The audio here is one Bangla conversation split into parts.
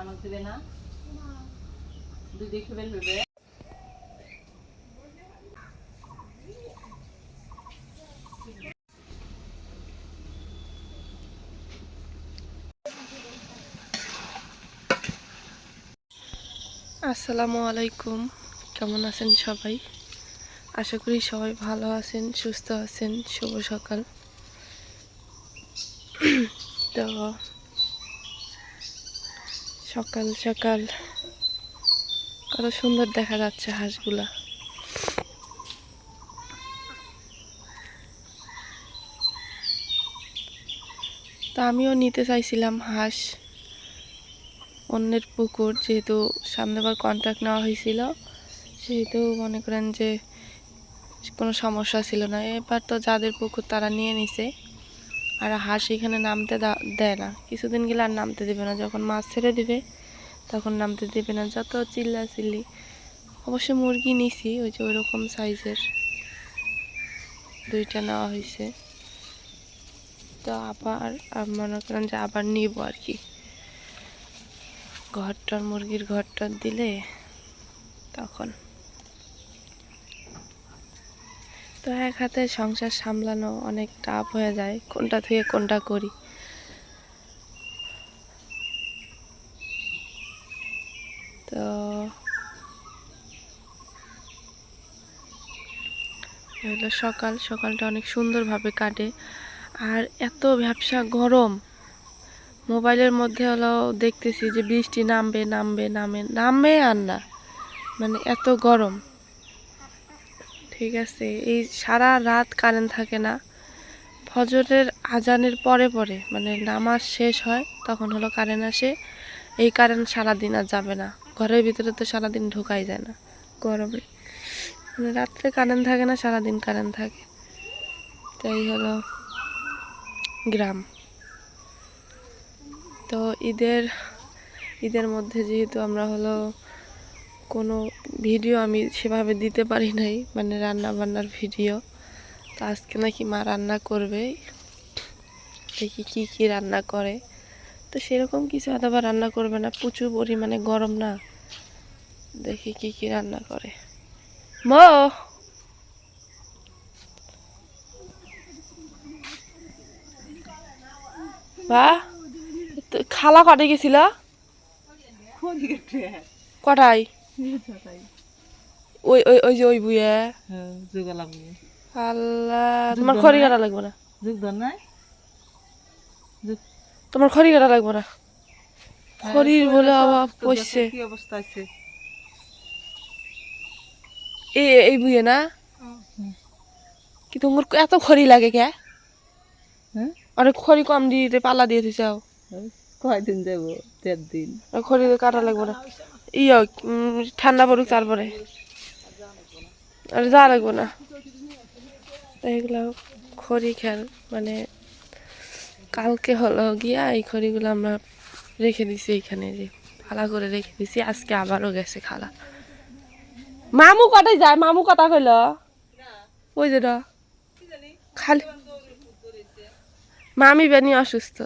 আমাকে দিবে না দুই দেখে বের হবে। আসসালামু আলাইকুম, কেমন আছেন সবাই? আশা করি সবাই ভালো আছেন, সুস্থ আছেন। শুভ সকাল। তো সকাল সকাল কত সুন্দর দেখা যাচ্ছে হাঁসগুলা। তো আমিও নিতে চাইছিলাম হাঁস, অন্যের পুকুর, যেহেতু সামনেবার কন্ট্রাক্ট নেওয়া হয়েছিল, সেহেতু মনে করেন যে কোনো সমস্যা ছিল না। এবার তো যাদের পুকুর তারা নিয়ে নিছে, আর হাঁস এখানে নামতে দেয় না, কিছুদিন গেলে আর নামতে দেবে না। যখন মাছ ছেড়ে দিবে তখন নামতে দেবে না, যত চিল্লি। অবশ্য মুরগি নিছি, ওই যে ওইরকম সাইজের দুইটা নেওয়া হয়েছে। তো আবার মনে করেন যে আবার নিব আর কি। ঘরটার মুরগির ঘরটা দিলে তখন তো এক হাতে সংসার সামলানো অনেক টাফ হয়ে যায়, কোনটা থেকে কোনটা করি। তো হলো সকালটা অনেক সুন্দরভাবে কাটে। আর এত ব্যবসা গরম, মোবাইলের মধ্যে হলো দেখতেছি যে বৃষ্টি নামবে আর না, মানে এত গরম। ঠিক আছে, এই সারা রাত কারেন্ট থাকে না, ফজরের আজানের পরে পরে মানে নামাজ শেষ হয় তখন হলো কারেন্ট আসে। এই কারেন্ট সারাদিন আর যাবে না, ঘরের ভিতরে তো সারাদিন ঢোকাই যায় না গরমে। মানে রাত্রে কারেন্ট থাকে না, সারাদিন কারেন্ট থাকে। তাই হলো গ্রাম। তো ঈদের মধ্যে যেহেতু আমরা হলো কোনো ভিডিও আমি সেভাবে দিতে পারি নাই, মানে রান্না বান্নার ভিডিও। তো আজকে নাকি মা রান্না করবে, দেখি কি কি রান্না করে। তো সেরকম কিছু অথবা রান্না করবে না, প্রচুর পরিমাণে গরম না, দেখি কি কি রান্না করে। মো বা খালা কটে গেছিল? কটাই? ওই ওই ওই যে ওই বুয়ে আল্লাহ, তোমার খড়ি কাটা লাগবে না, তোমার খড়ি কাটা লাগবে না, খড়ির বলে অভাব পড়ছে। এই বুয়ে না কি তোমার এত খড়ি লাগে কে? অনেক খড়ি কম দিয়ে পালা দিয়ে দিছাও। কয়দিন যাবো? 3 দিন। খড়ি কাটা লাগবে না, ঠান্ডা পড়ুক তারপরে, আর যা লাগবে না। এগুলো খড়ি খেল, মানে কালকে হলো গিয়া এই খড়িগুলো আমরা রেখে দিছি এইখানে, যে ফালা করে রেখে দিছি। আজকে আবারও গেছে খালা। মামু কটাই যায়? মামু কথা কইল ওই যে খালি মামি বেনি অসুস্থ।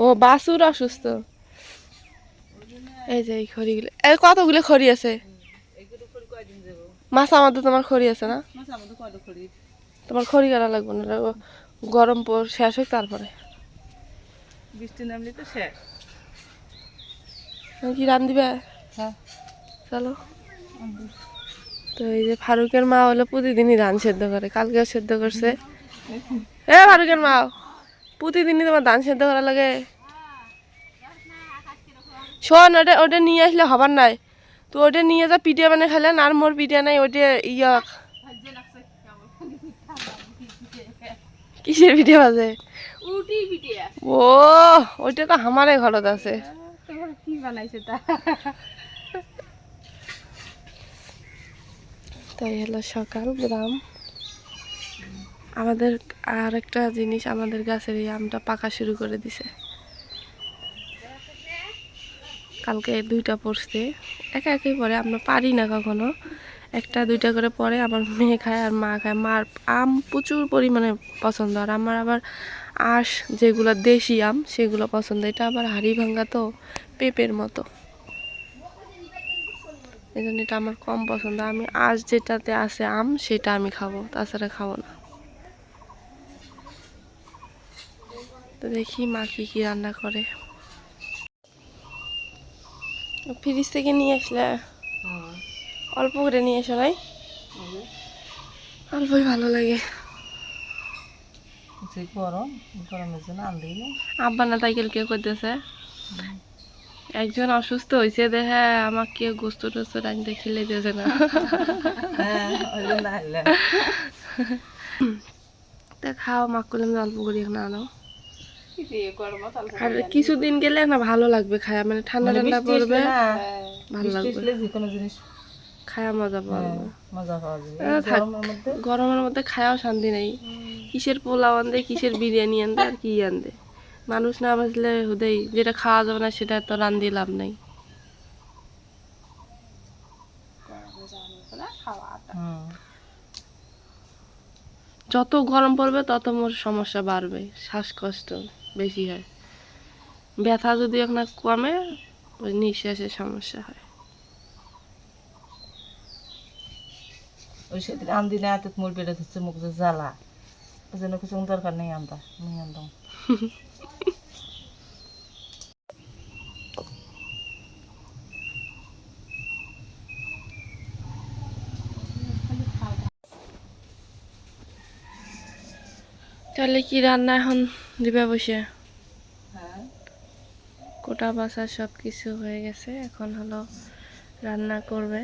ও বাসুর অসুস্থ। এই যে এই খড়িগুলো, এই কতগুলো খড়ি আছে? মাছ আমাদের, তোমার খড়ি আছে না? তোমার খড়ি কাটা লাগবে না, গরম শেষ হোক তারপরে। বৃষ্টি নামলে তো শেষ। কি রান্ধিবে? হ্যাঁ চলো। তো এই যে ফারুকের মা হলো প্রতিদিনই ধান সেদ্ধ করে, কালকেও সেদ্ধ করছে। ফারুকের মা প্রতিদিনই তোমার ধান সেদ্ধ করা লাগে? শোন, ওটা নিয়ে আসলে হবার নাই, তো ওটা নিয়ে যা পিঠে বানিয়ে খেলেন। আর মোর পিঠে নাই, ওটা কিসের পিঠে বাজে? ও ওইটা তো আমারে ঘরত আছে। কি বানাইছে তা? তাই হলো সকাল গ্রাম। আমাদের আর একটা জিনিস, আমাদের গাছের এই আমটা পাকা শুরু করে দিছে। কালকে 2টা পড়ছে, একা একই পরে, আমরা পারি না কখনো, 1টা 2টা করে পরে। আমার মেয়ে খায় আর মা খায়। মার আম প্রচুর পরিমাণে পছন্দ, আর আমার আবার আঁশ যেগুলো দেশি আম সেগুলো পছন্দ। এটা আবার হাড়ি ভাঙ্গা তো পেঁপের মতো, এই জন্য এটা আমার কম পছন্দ। আমি আঁশ যেটাতে আছে আম সেটা আমি খাবো, তাছাড়া খাবো না। তো দেখি মা কি কি রান্না করে। ফ্রিজ থেকে নিয়ে আসলে অল্প করে নিয়ে এসো নাই? অল্পই ভালো লাগে। গরমের জন্য আনলেই না। আব্বা না তাইকেল কে করতেছে, একজন অসুস্থ হয়েছে দেখে আমাকে গোস্ত টোস্ত রাঁধতে খেলে দিয়েছে না। তা খাও, মা করলাম যে অল্প করে এখানে আনো। আর কিছুদিন গেলে না ভালো লাগবে খায়া, মানে ঠান্ডা ঠান্ডা পড়বে, ভালো লাগবে খায়া, মজা পাবে। গরমের মধ্যে খায়াও শান্তি নেই, কিসের পোলাও আনদে, কিসের বিরিয়ানি আনদে, আর কি আনদে। মানুষ না বাঁচলে হুদেই যেটা খাওয়া যাবে না সেটা তো রান্ধি লাভ নেই। যত গরম পড়বে তত মোর সমস্যা বাড়বে, শ্বাসকষ্ট বেশি হয়, ব্যথা যদি এখন কমে ওই নিঃশ্বাসের সমস্যা হয়। ওই সেদিন আনদি না, এত মোর বেড়ে ধরছে মুখ যে জ্বালা, ওই জন্য কিছু দরকার নেই আনতা, আমি আনতাম। তাহলে কি রান্না এখন দিবে বসে? হ্যাঁ, কোটা বাছা সব কিছু হয়ে গেছে, এখন হলো রান্না করবে।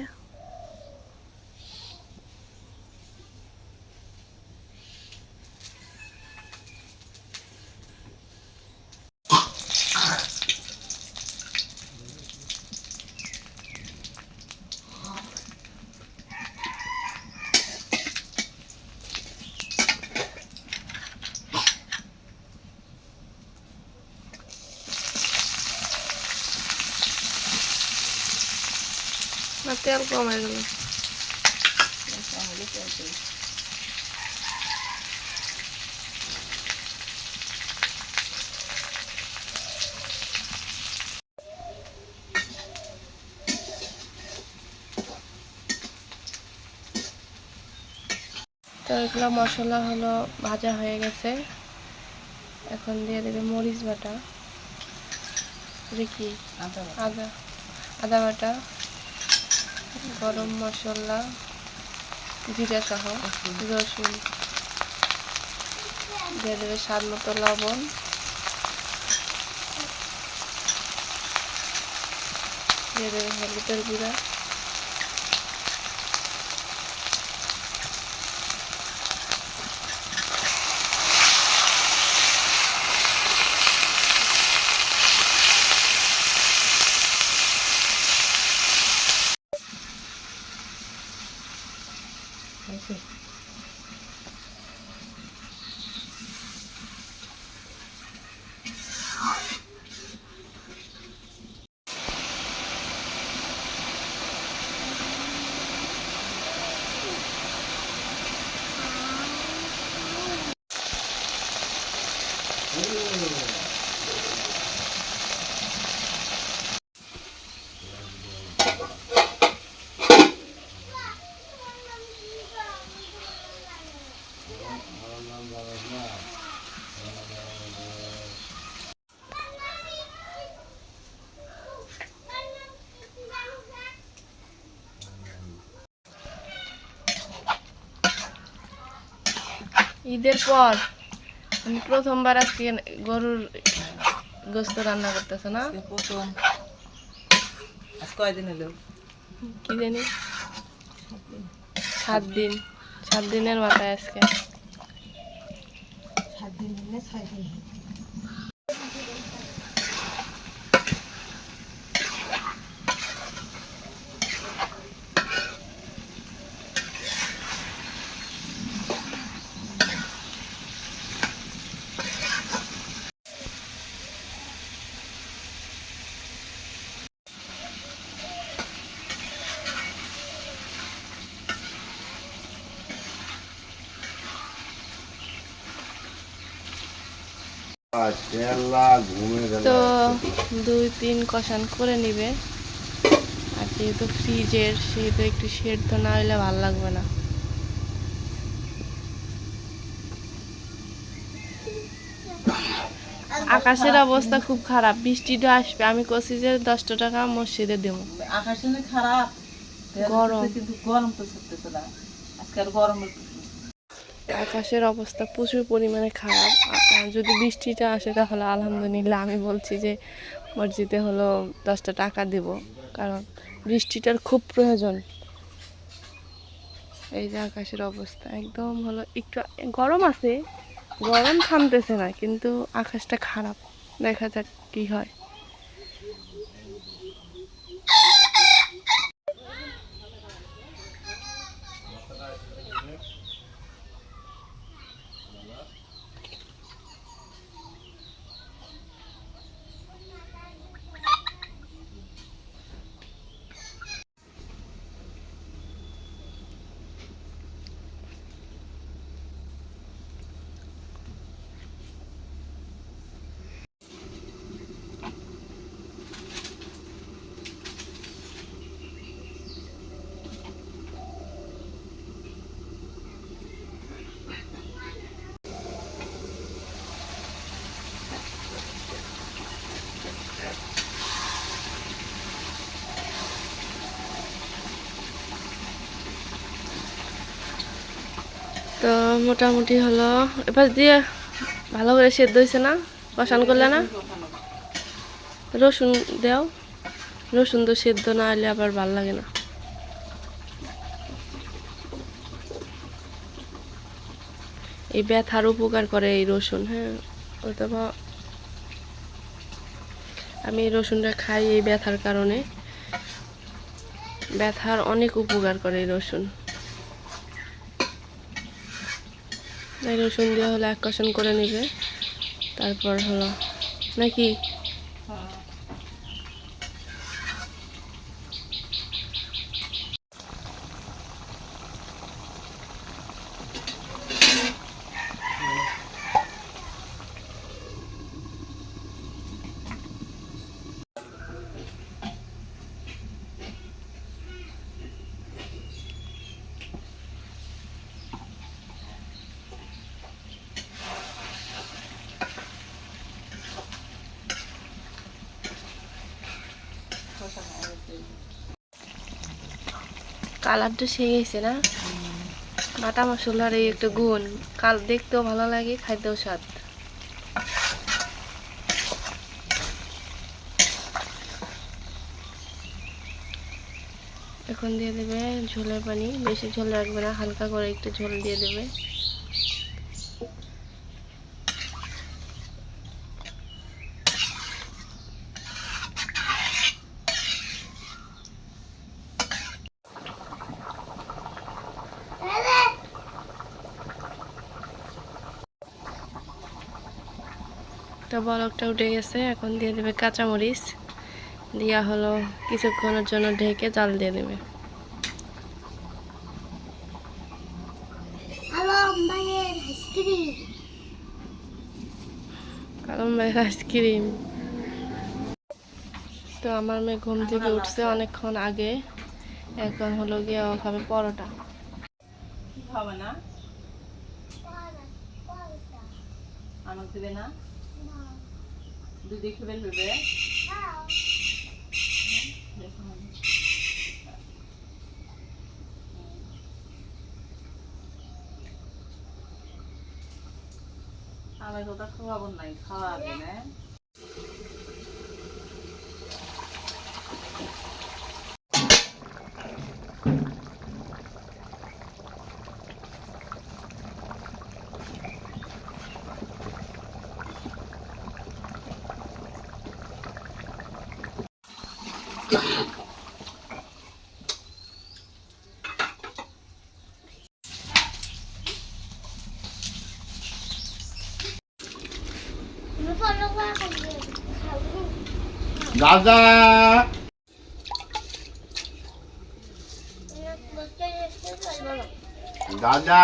না তেল কম হয়ে গেল। তো এগুলো মশলা হলো ভাজা হয়ে গেছে, এখন দিয়ে দেবে মরিচ বাটা, দেখি আদা আদা বাটা, গরম মশলা, জিরা সহ, রসুন দিয়ে দেবে, স্বাদ মতো লবণ, দিয়ে দেবে হলুদের গুঁড়া, ঈদের পর আমি প্রথমবার আজকে গরুর গোস্ত রান্না করতেছে না? প্রথম। আজ কয়দিন হলো? কি জানি 7 দিন, 7 দিনের মাথায় আজকে। 7 দিন হলে 6 দিন। তো 2-3 কষান করে নিবে। আর যেহেতু ফ্রিজের, সেহেতু একটু সেদ্ধ না হলে ভালো লাগবে না। আকাশের অবস্থা খুব খারাপ, বৃষ্টিটা আসবে। আমি কইছি যে 10 টাকা মসজিদে দেবো। আকাশে না খারাপ, গরম, কিন্তু গরম তো ছুটতেছে না আজকে, আর গরমের আকাশের অবস্থা প্রচুর পরিমাণে খারাপ। যদি বৃষ্টিটা আসে তাহলে আলহামদুলিল্লাহ। আমি বলছি যে মসজিদে হলো 10 টাকা দেব, কারণ বৃষ্টিটার খুব প্রয়োজন। এই যে আকাশের অবস্থা একদম হলো, একটু গরম আছে, গরম থামতেছে না, কিন্তু আকাশটা খারাপ। দেখা যাক কি হয়। তো মোটামুটি হলো, এবার দিয়ে ভালো করে সেদ্ধ হয়েছে না? কষান করলে না? রসুন দাও, রসুন তো সেদ্ধ না হলে আবার ভালো লাগে না। এই ব্যথার উপকার করে এই রসুন। হ্যাঁ, অথবা আমি এই রসুনটা খাই এই ব্যথার কারণে। ব্যথার অনেক উপকার করে এই রসুন। এই রসুন দিয়ে হলো এক কষান করে নিবে, তারপর হলো নাকি কালারটা সেই গেছে না? বাটা মশলার এই একটা গুণ, কাল দেখতেও ভালো লাগে, খাইতেও স্বাদ। এখন দিয়ে দেবে ঝোলের পানি, বেশি ঝোল রাখবে না, হালকা করে একটু ঝোল দিয়ে দেবে। তো বলকটা উঠে গেছে, এখন দিয়ে দেবে কাঁচামরিচ, দিয়া হলো কিছুক্ষণের জন্য ঢেকে জাল দিয়ে দেবে। আলম ভাইয়ের আইসক্রিম। তো আমার মেয়ে ঘুম থেকে উঠছে অনেকক্ষণ আগে, এখন হলো গিয়ে ও খাবে পরোটা। হবে না, আমাকে দেবে না, দুধে খেয়ে ফেলবে। আমি তো খাওয়াবো নাই, খাওয়াবে না। দাদা দাদা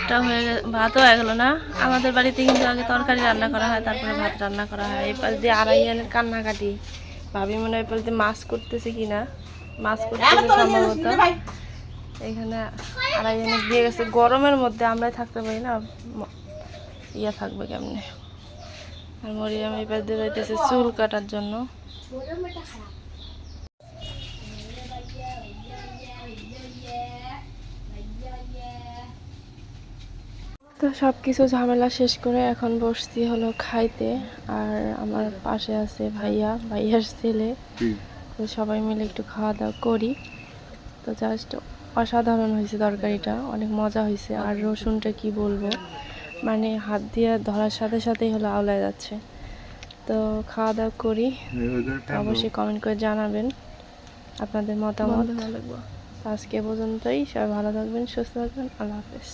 ভাতটা ভাতও হয়ে গেল না। আমাদের বাড়িতে কিন্তু আগে তরকারি রান্না করা হয়, তারপরে ভাত রান্না করা হয়। এই পাশ দিয়ে আড়াইয়ানের কান্নাকাটি, ভাবি মনে হয় পাশ দিয়ে মাছ করতেছে কিনা, মাছ করতেছে সম্ভবত। এখানে আড়াইয়ানে দিয়ে গেছে, গরমের মধ্যে আমরাই থাকতে পারি না, ইয়া থাকবে কেমনে। আর মরিয়াম এই পাশ দিয়ে যাইতেছে চুল কাটার জন্য। তো সব কিছু ঝামেলা শেষ করে এখন বসছি হলো খাইতে। আর আমার পাশে আছে ভাইয়ার ছেলে। তো সবাই মিলে একটু খাওয়া দাওয়া করি। তো জাস্ট অসাধারণ হয়েছে তরকারিটা, অনেক মজা হয়েছে। আর রসুনটা কি বলবো, মানে হাত দিয়ে ধরার সাথে সাথেই হলো আওলায় যাচ্ছে। তো খাওয়া দাওয়া করি, অবশ্যই কমেন্ট করে জানাবেন আপনাদের মতামত। আজকে পর্যন্তই, সবাই ভালো থাকবেন, সুস্থ থাকবেন, আল্লাহ হাফেজ।